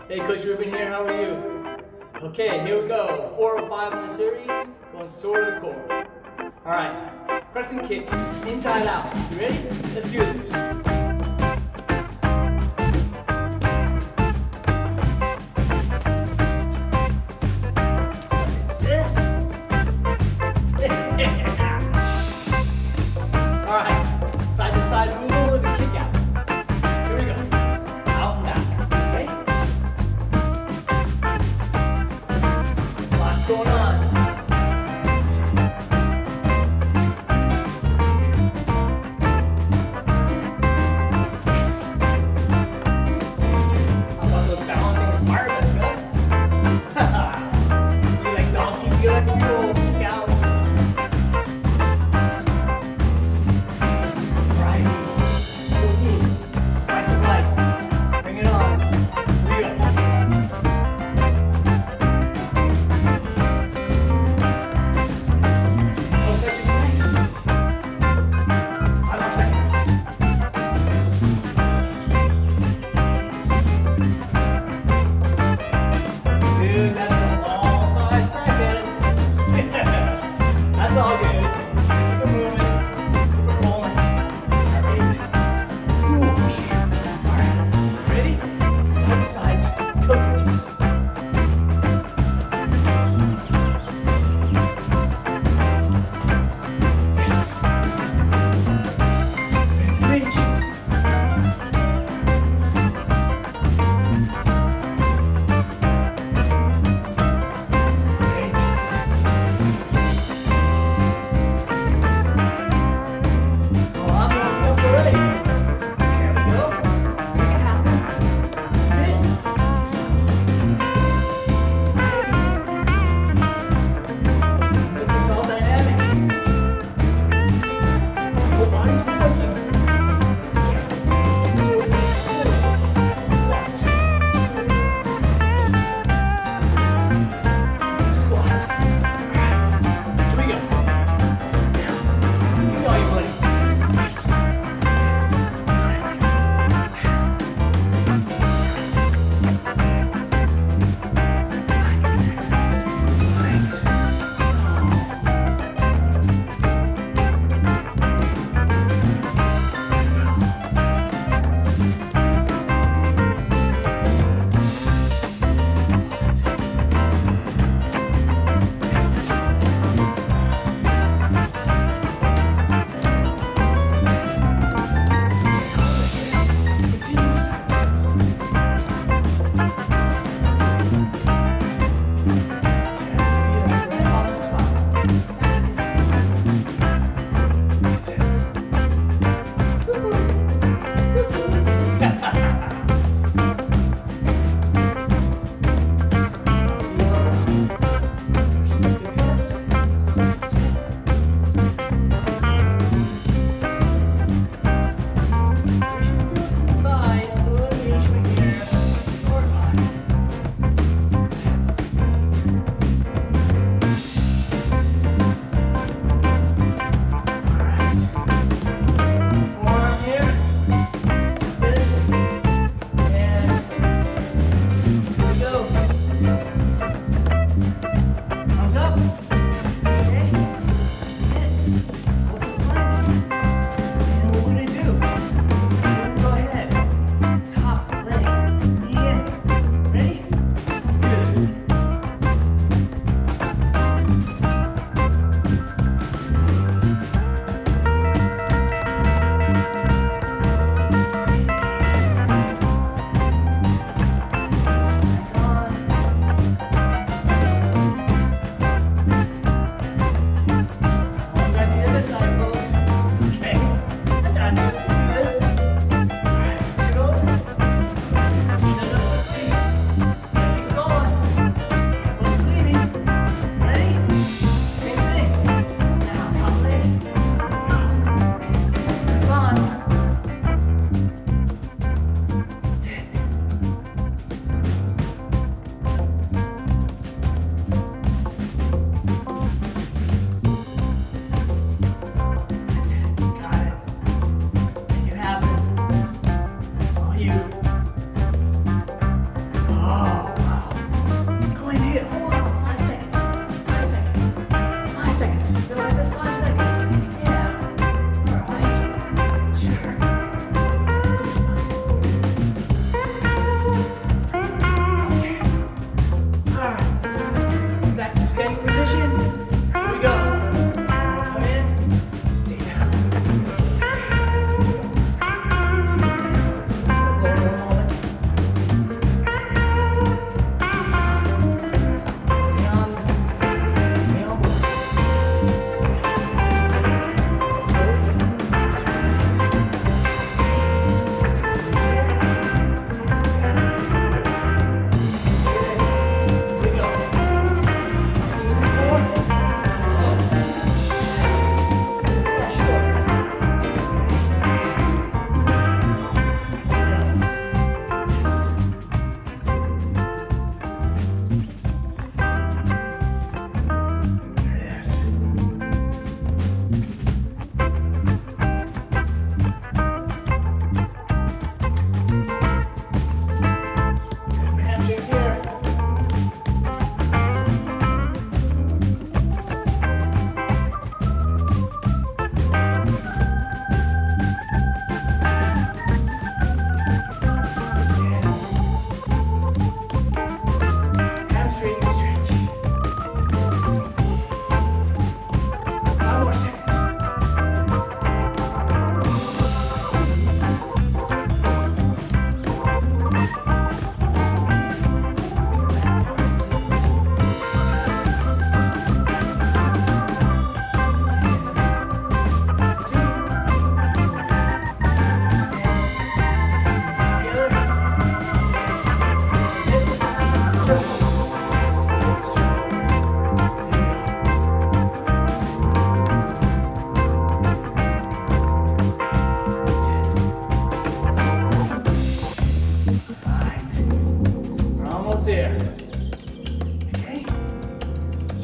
Hey, Coach Ruben here, how are you? Okay, here we go. 4 or 5 in the series, going sore to the core. Alright, press and kick, inside out. You ready? Let's do this. Alright, side to side movement with a kick out. Here we go. Out and back. Okay? Lots going on. Yes. How about those balancing barbells, huh? You like donkey good, cool, kick outs. Slice of life. Bring it on. Here we go. Toe touches next. 5 more seconds. Dude, that's a long 5 seconds. That's all good. Keep it moving. Keep it rolling. Alright. Alright, ready? Side to sides, toe touches. Yes. And reach. Great. Oh, I'm going up already. There we go. Make it happen. That's it.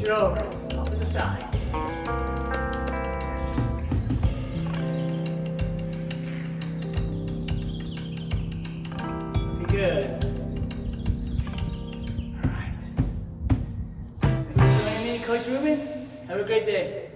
Switch it over, opposite side. Yes. Good. All right. Thanks for joining me, Coach Ruben. Have a great day.